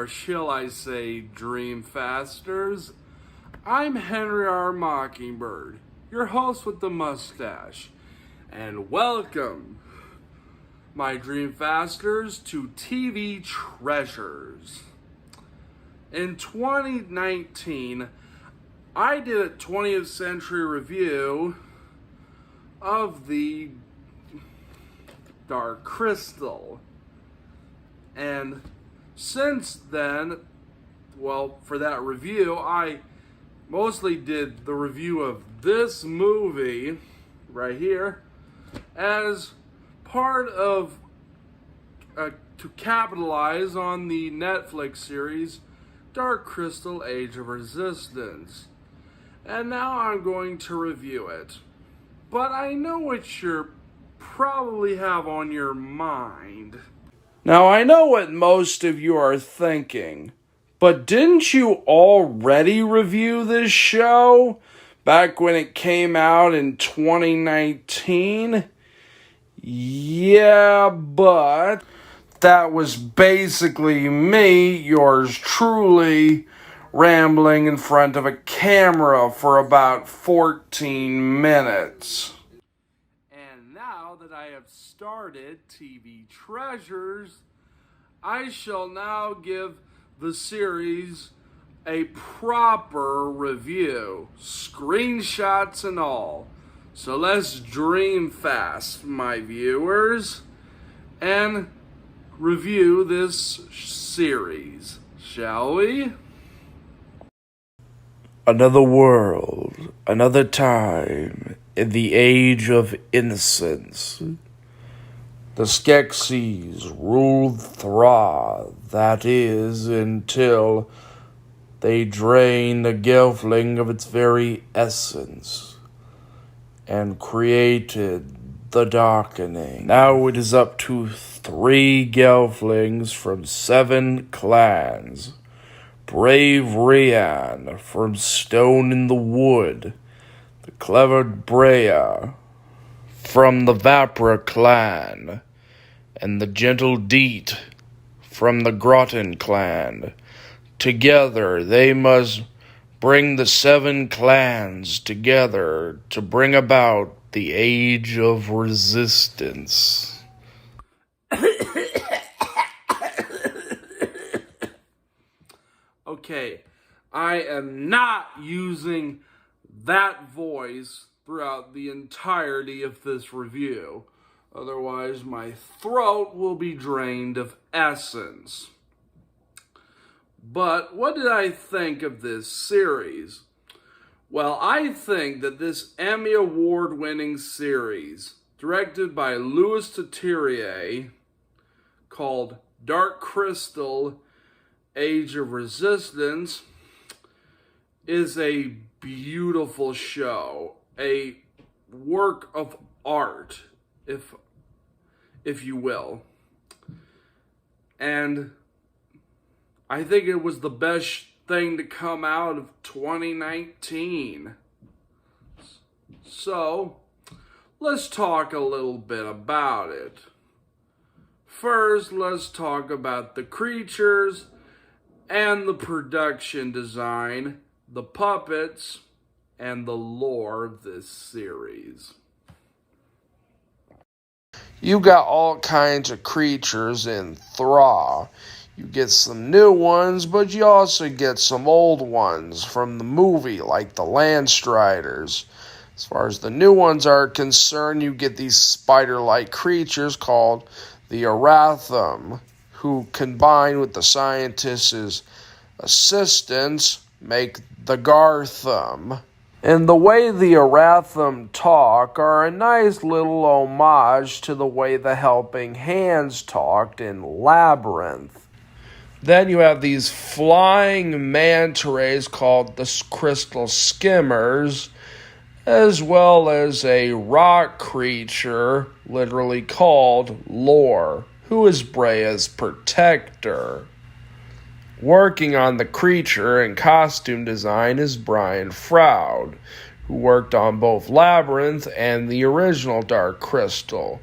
or shall I say Dreamfasters. I'm Henry R. Mockingbird, your host with the mustache, and welcome, my Dreamfasters, to TV Treasures. In 2019, I did a 20th century review of the Dark Crystal. And since then, well, for that review, I mostly did the review of this movie right here as part of to capitalize on the Netflix series Dark Crystal Age of Resistance. And now I'm going to review it. But I know what you probably have on your mind. Now, I know what most of you are thinking, but didn't you already review this show back when it came out in 2019? Yeah, but that was basically me, yours truly, rambling in front of a camera for about 14 minutes. And now that I have started TV Treasures, I shall now give the series a proper review, screenshots and all. So let's dream fast, my viewers, and review this series, shall we? Another world, another time, in the age of innocence. The Skeksis ruled Thra, that is, until they drained the Gelfling of its very essence and created the Darkening. Now it is up to 3 Gelflings from 7 clans. Brave Rian from Stone in the Wood, the clever Brea from the Vapra clan, and the gentle Deet from the Groton clan. Together they must bring the 7 clans together to bring about the Age of Resistance. Okay, I am not using that voice throughout the entirety of this review. Otherwise, my throat will be drained of essence. But what did I think of this series? Well, I think that this Emmy Award-winning series, directed by Louis Leterrier, called Dark Crystal Age of Resistance, is a beautiful show, a work of art, if you will. And I think it was the best thing to come out of 2019. So, let's talk a little bit about it. First, let's talk about the creatures and the production design, the puppets, and the lore of this series. You got all kinds of creatures in Thra. You get some new ones, but you also get some old ones from the movie, like the Landstriders. As far as the new ones are concerned, you get these spider-like creatures called the Aratham, who combine with the scientists' assistants make the Gartham. And the way the Aratham talk are a nice little homage to the way the Helping Hands talked in Labyrinth. Then you have these flying manta rays called the Crystal Skimmers, as well as a rock creature literally called Lore, who is Brea's protector. Working on the creature and costume design is Brian Froud, who worked on both Labyrinth and the original Dark Crystal,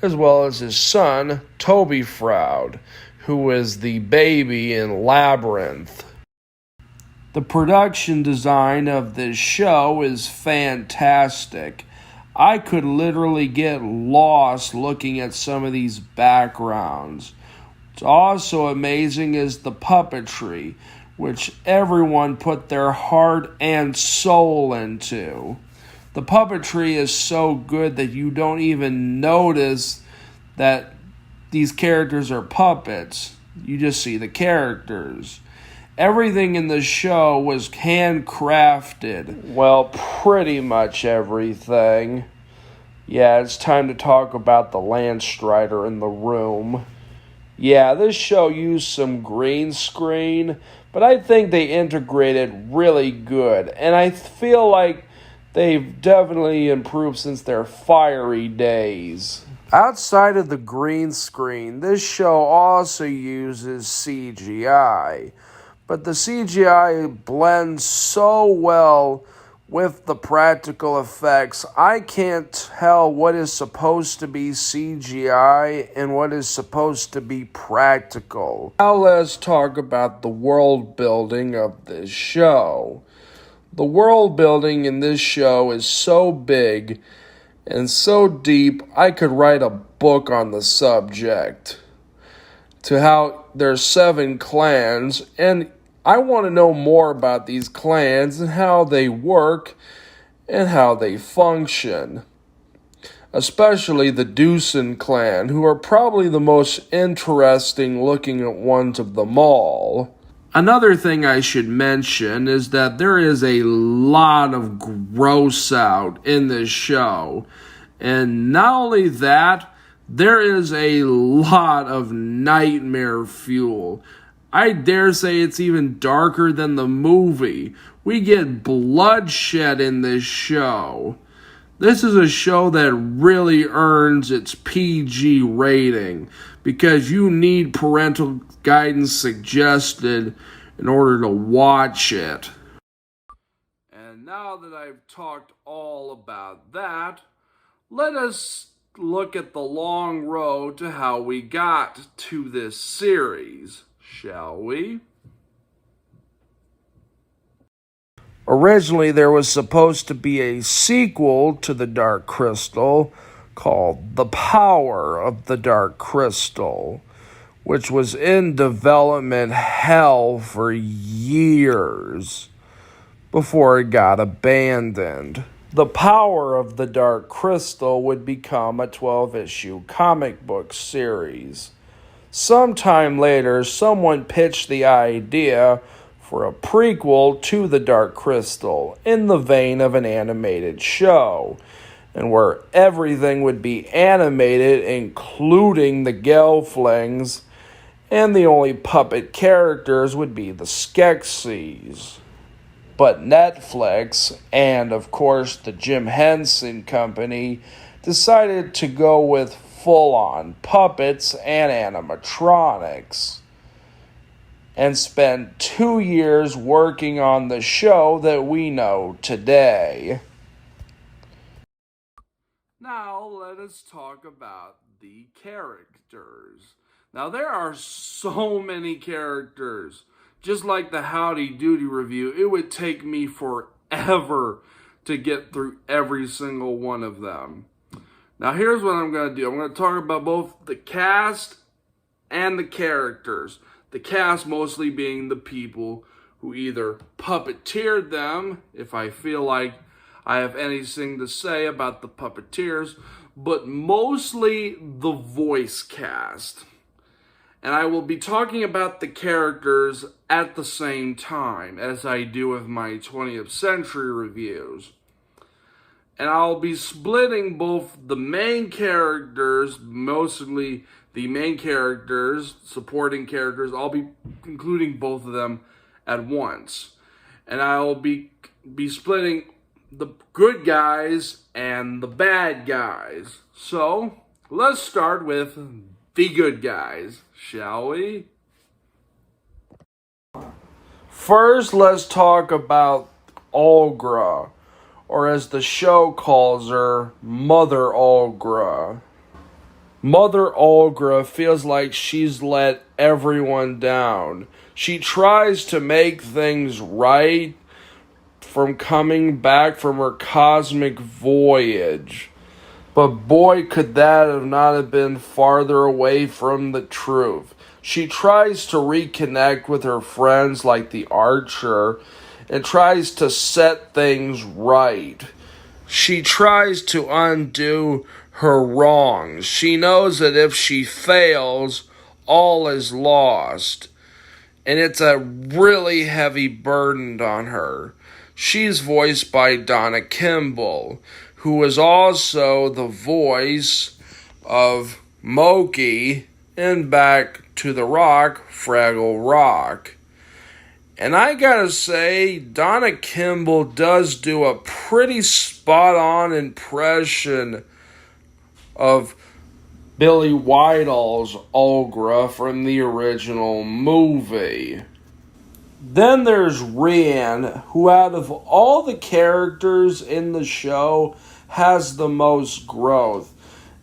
as well as his son, Toby Froud, who is the baby in Labyrinth. The production design of this show is fantastic. I could literally get lost looking at some of these backgrounds. What's also amazing is the puppetry, which everyone put their heart and soul into. The puppetry is so good that you don't even notice that these characters are puppets. You just see the characters. Everything in the show was handcrafted. Well, pretty much everything. Yeah, it's time to talk about the Landstrider in the room. Yeah, this show used some green screen, but I think they integrated really good. And I feel like they've definitely improved since their fiery days. Outside of the green screen, this show also uses CGI. But the CGI blends so well with the practical effects, I can't tell what is supposed to be CGI and what is supposed to be practical. Now let's talk about the world building of this show. The world building in this show is so big and so deep, I could write a book on the subject. To how there's 7 clans, and I want to know more about these clans and how they work and how they function. Especially the Deucin clan, who are probably the most interesting looking ones of them all. Another thing I should mention is that there is a lot of gross out in this show. And not only that, there is a lot of nightmare fuel. I dare say it's even darker than the movie. We get bloodshed in this show. This is a show that really earns its PG rating because you need parental guidance suggested in order to watch it. And now that I've talked all about that, let us look at the long road to how we got to this series. Shall we? Originally, there was supposed to be a sequel to The Dark Crystal called The Power of the Dark Crystal, which was in development hell for years before it got abandoned. The Power of the Dark Crystal would become a 12-issue comic book series. Sometime later, someone pitched the idea for a prequel to The Dark Crystal in the vein of an animated show, and where everything would be animated, including the Gelflings, and the only puppet characters would be the Skeksis. But Netflix, and of course the Jim Henson Company, decided to go with full-on puppets and animatronics, and spent 2 years working on the show that we know today. Now let us talk about the characters. Now there are so many characters. Just like the Howdy Doody review, it would take me forever to get through every single one of them. Now here's what I'm going to do. I'm going to talk about both the cast and the characters. The cast mostly being the people who either puppeteered them, if I feel like I have anything to say about the puppeteers, but mostly the voice cast. And I will be talking about the characters at the same time as I do with my 20th century reviews. And I'll be splitting both the main characters, mostly the main characters, supporting characters. I'll be including both of them at once. And I'll be splitting the good guys and the bad guys. So, let's start with the good guys, shall we? First, let's talk about Olgra, or as the show calls her, Mother Olgra. Mother Olgra feels like she's let everyone down. She tries to make things right from coming back from her cosmic voyage. But boy, could that have not have been farther away from the truth. She tries to reconnect with her friends like the Archer and tries to set things right. She tries to undo her wrongs. She knows that if she fails, all is lost. And it's a really heavy burden on her. She's voiced by Donna Kimball, who is also the voice of Moki in Back to the Rock, Fraggle Rock. And I gotta say, Donna Kimball does do a pretty spot-on impression of Billy Widall's Olgra from the original movie. Then there's Rian, who out of all the characters in the show has the most growth.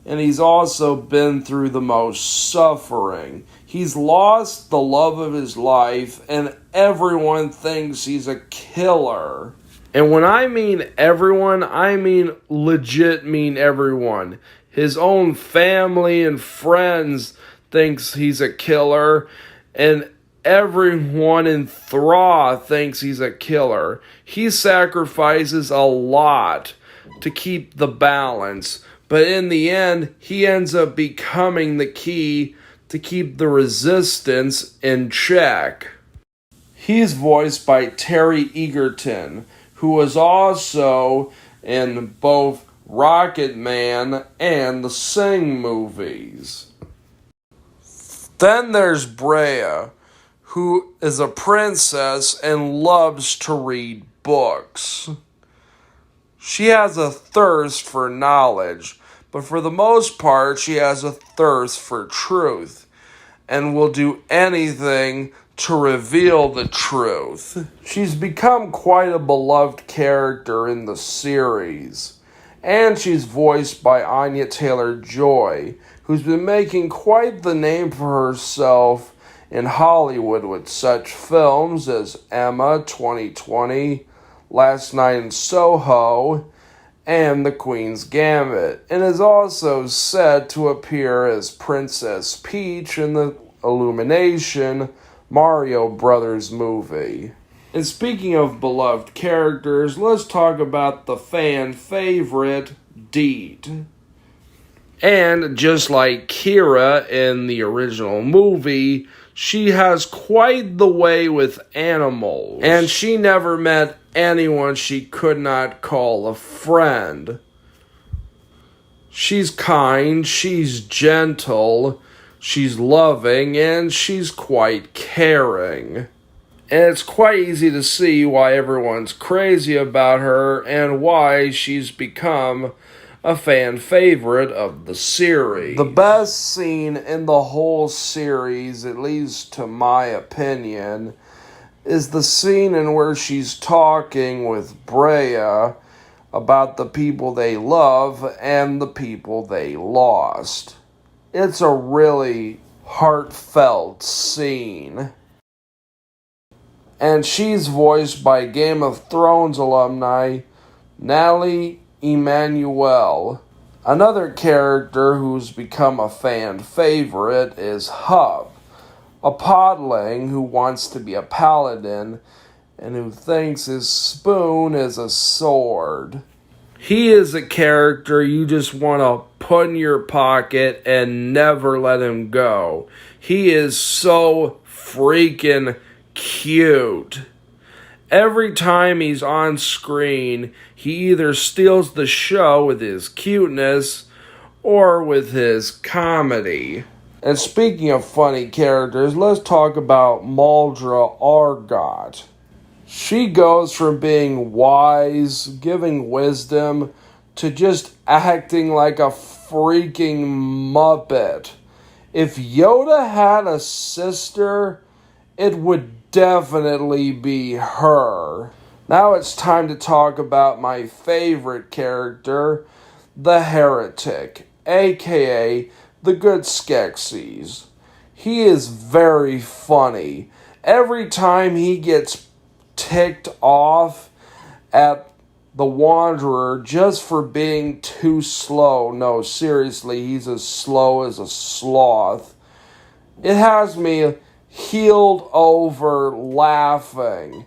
And he's also been through the most suffering. He's lost the love of his life, and everyone thinks he's a killer. And when I mean everyone, I mean legit mean everyone. His own family and friends thinks he's a killer, and everyone in Thra thinks he's a killer. He sacrifices a lot to keep the balance, but in the end, he ends up becoming the key to keep the resistance in check. He's voiced by Terry Egerton, who was also in both Rocket Man and the Sing movies. Then there's Brea, who is a princess and loves to read books. She has a thirst for knowledge, but for the most part, she has a thirst for truth and will do anything to reveal the truth. She's become quite a beloved character in the series, and she's voiced by Anya Taylor-Joy, who's been making quite the name for herself in Hollywood with such films as Emma 2020, Last Night in Soho, and The Queen's Gambit, and is also said to appear as Princess Peach in the Illumination Mario Brothers movie. And speaking of beloved characters, let's talk about the fan favorite, Deet. And just like Kira in the original movie, she has quite the way with animals, and she never met anyone she could not call a friend. She's kind, she's gentle, she's loving, and she's quite caring. And it's quite easy to see why everyone's crazy about her and why she's become a fan favorite of the series. The best scene in the whole series, at least to my opinion, is the scene in where she's talking with Brea about the people they love and the people they lost. It's a really heartfelt scene. And she's voiced by Game of Thrones alumni Natalie Emmanuel. Another character who's become a fan favorite is Hub, a podling who wants to be a paladin and who thinks his spoon is a sword. He is a character you just want to put in your pocket and never let him go. He is so freaking cute. Every time he's on screen, he either steals the show with his cuteness or with his comedy. And speaking of funny characters, let's talk about Maldra Argot. She goes from being wise, giving wisdom, to just acting like a freaking Muppet. If Yoda had a sister, it would definitely be her. Now it's time to talk about my favorite character, the Heretic, aka the Good Skeksis. He is very funny. Every time he gets ticked off at the Wanderer just for being too slow. No, seriously, he's as slow as a sloth. It has me healed over laughing.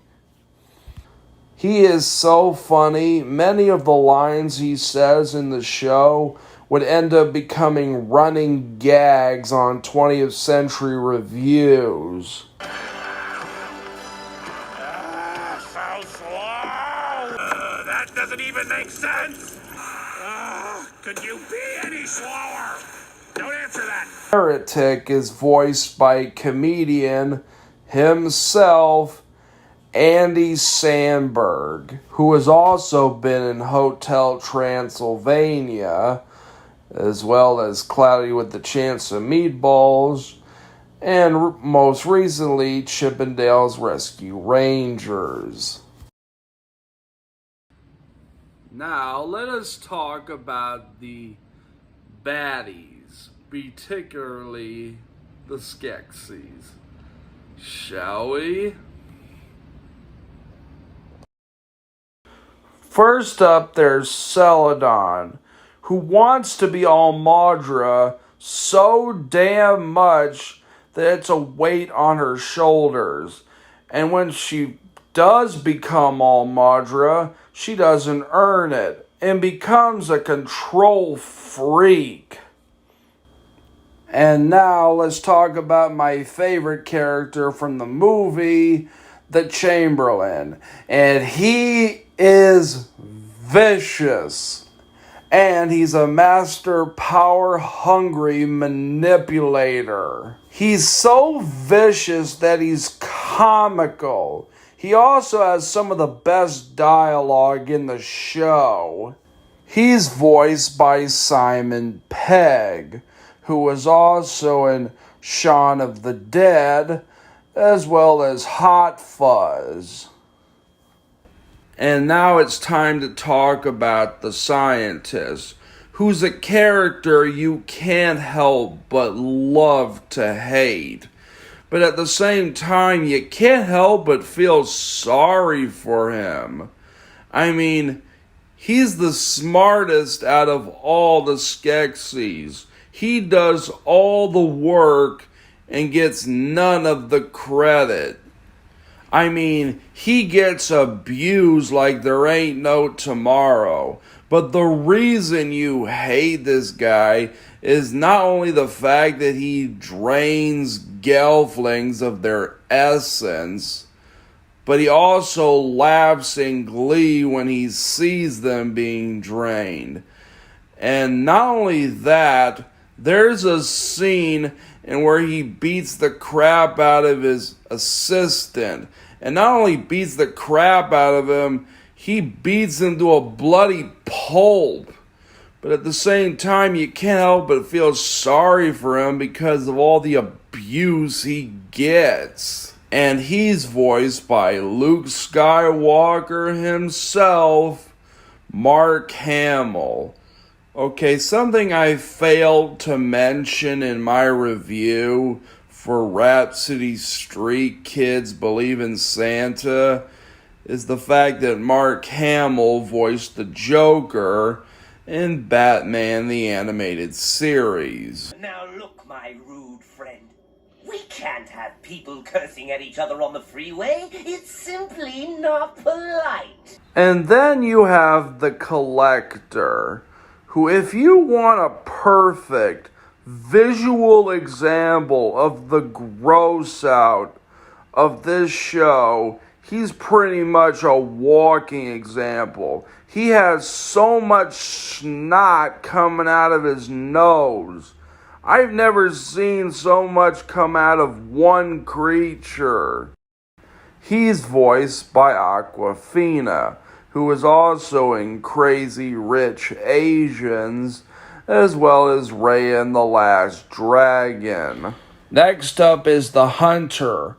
He is so funny. Many of the lines he says in the show would end up becoming running gags on 20th Century Reviews. So slow! That doesn't even make sense! Could you be any slower? Don't answer that! Heretic is voiced by comedian himself, Andy Samberg, who has also been in Hotel Transylvania, as well as Cloudy with the Chance of Meatballs, and most recently, Chippendales Rescue Rangers. Now, let us talk about the baddies, particularly the Skeksis. Shall we? First up, there's Celadon, who wants to be Almadra so damn much that it's a weight on her shoulders. And when she does become Almadra, she doesn't earn it and becomes a control freak. And now let's talk about my favorite character from the movie, the Chamberlain. And he is vicious. And he's a master power-hungry manipulator. He's so vicious that he's comical. He also has some of the best dialogue in the show. He's voiced by Simon Pegg, who was also in Shaun of the Dead, as well as Hot Fuzz. And now it's time to talk about the Scientist, who's a character you can't help but love to hate. But at the same time, you can't help but feel sorry for him. I mean, he's the smartest out of all the Skeksis. He does all the work and gets none of the credit. I mean, he gets abused like there ain't no tomorrow. But the reason you hate this guy is not only the fact that he drains gelflings of their essence, but he also laughs in glee when he sees them being drained. And not only that, there's a scene in where he beats the crap out of his assistant. And not only beats the crap out of him, he beats him to a bloody pulp. But at the same time, you can't help but feel sorry for him because of all the abuse he gets. And he's voiced by Luke Skywalker himself, Mark Hamill. Okay, something I failed to mention in my review for Rhapsody Street Kids Believe in Santa is the fact that Mark Hamill voiced the Joker in Batman the Animated Series. Now look, my rude friend. We can't have people cursing at each other on the freeway. It's simply not polite. And then you have the Collector, who, if you want a perfect visual example of the gross out of this show, he's pretty much a walking example. He has so much snot coming out of his nose. I've never seen so much come out of one creature. He's voiced by Awkwafina, who is also in Crazy Rich Asians, as well as Raya and the Last Dragon. Next up is the Hunter,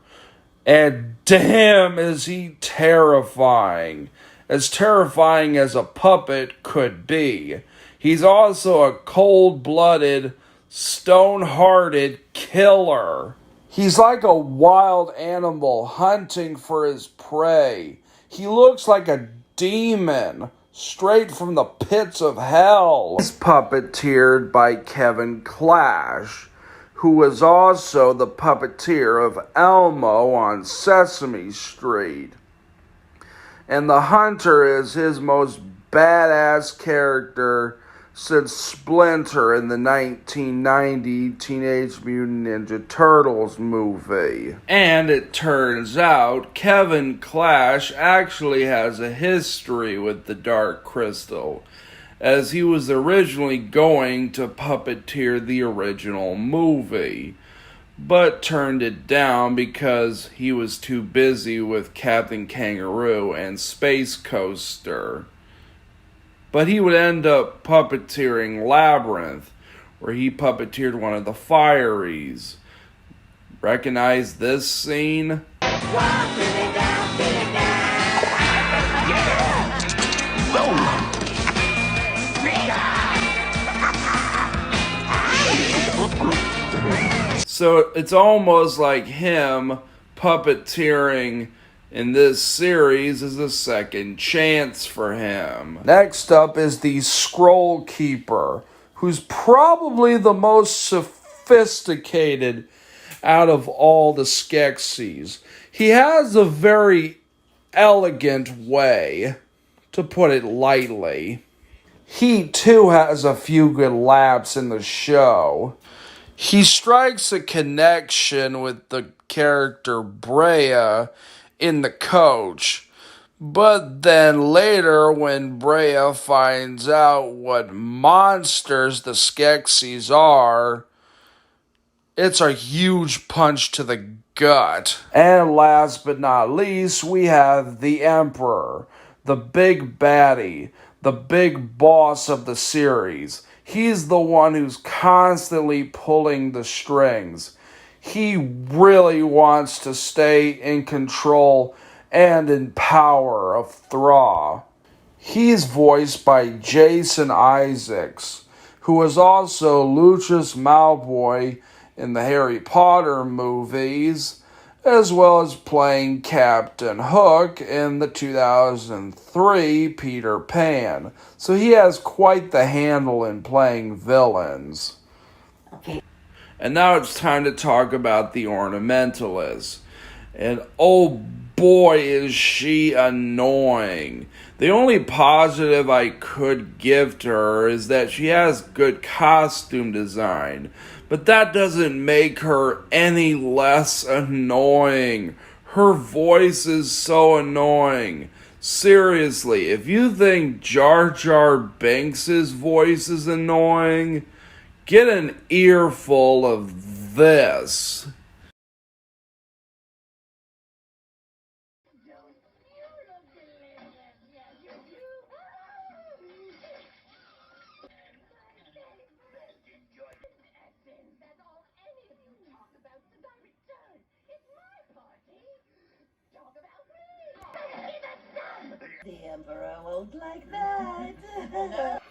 and damn is he terrifying. As terrifying as a puppet could be. He's also a cold-blooded stone-hearted killer. He's like a wild animal hunting for his prey. He looks like a demon, straight from the pits of hell. He's puppeteered by Kevin Clash, who was also the puppeteer of Elmo on Sesame Street. And the Hunter is his most badass character since Splinter in the 1990 Teenage Mutant Ninja Turtles movie. And it turns out Kevin Clash actually has a history with the Dark Crystal, as he was originally going to puppeteer the original movie, but turned it down because he was too busy with Captain Kangaroo and Space Coaster. But he would end up puppeteering Labyrinth, where he puppeteered one of the Fireys. Recognize this scene? So it's almost like him puppeteering in this series is a second chance for him. Next up is the Scroll Keeper, who's probably the most sophisticated out of all the Skeksis. He has a very elegant way, to put it lightly. He too has a few good laps in the show. He strikes a connection with the character Brea in The Coach, but then later when Brea finds out what monsters the Skeksis are, it's a huge punch to the gut. And last but not least, we have the Emperor, the big baddie, the big boss of the series. He's the one who's constantly pulling the strings. He really wants to stay in control and in power of Thra. He's voiced by Jason Isaacs, who was also Lucius Malfoy in the Harry Potter movies, as well as playing Captain Hook in the 2003 Peter Pan. So he has quite the handle in playing villains. Okay. And now it's time to talk about the Ornamentalist. And oh boy, is she annoying. The only positive I could give to her is that she has good costume design, but that doesn't make her any less annoying. Her voice is so annoying. Seriously, if you think Jar Jar Binks' voice is annoying, get an earful of this. The Emperor won't like that.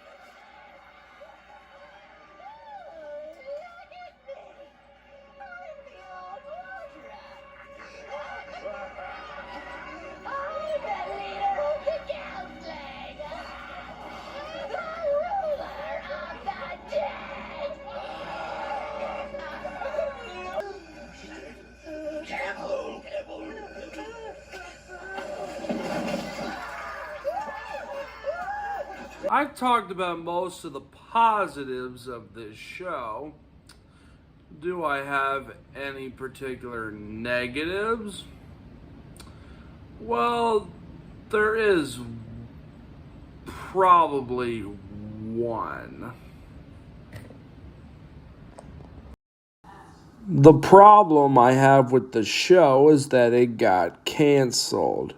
I've talked about most of the positives of this show. Do I have any particular negatives? Well, there is probably one. The problem I have with the show is that it got canceled.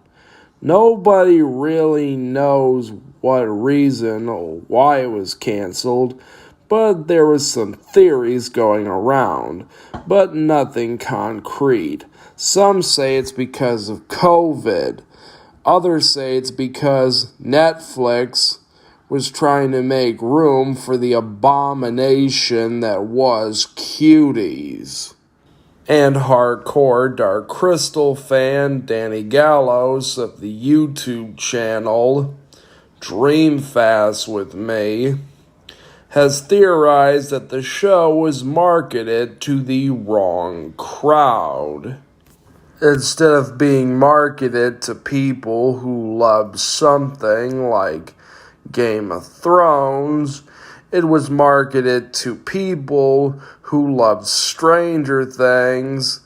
Nobody really knows what reason or why it was canceled, but there was some theories going around, but nothing concrete. Some say it's because of COVID. Others say it's because Netflix was trying to make room for the abomination that was Cuties. And hardcore Dark Crystal fan Danny Gallows of the YouTube channel Dream Fast with Me has theorized that the show was marketed to the wrong crowd. Instead of being marketed to people who love something like Game of Thrones, it was marketed to people who love Stranger Things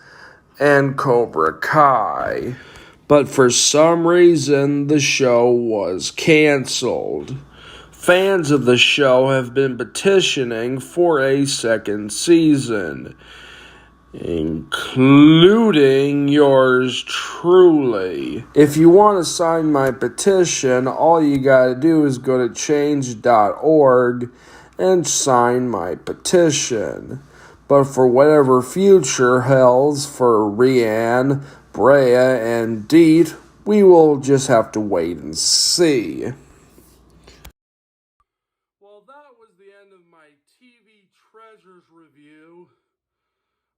and Cobra Kai. But for some reason, the show was canceled. Fans of the show have been petitioning for a second season, including yours truly. If you want to sign my petition, all you gotta do is go to change.org and sign my petition. But for whatever future holds for Rianne, Brea, and Deet, we will just have to wait and see. Well, that was the end of my TV Treasures review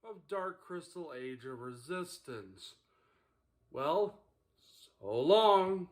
of Dark Crystal Age of Resistance. Well, so long.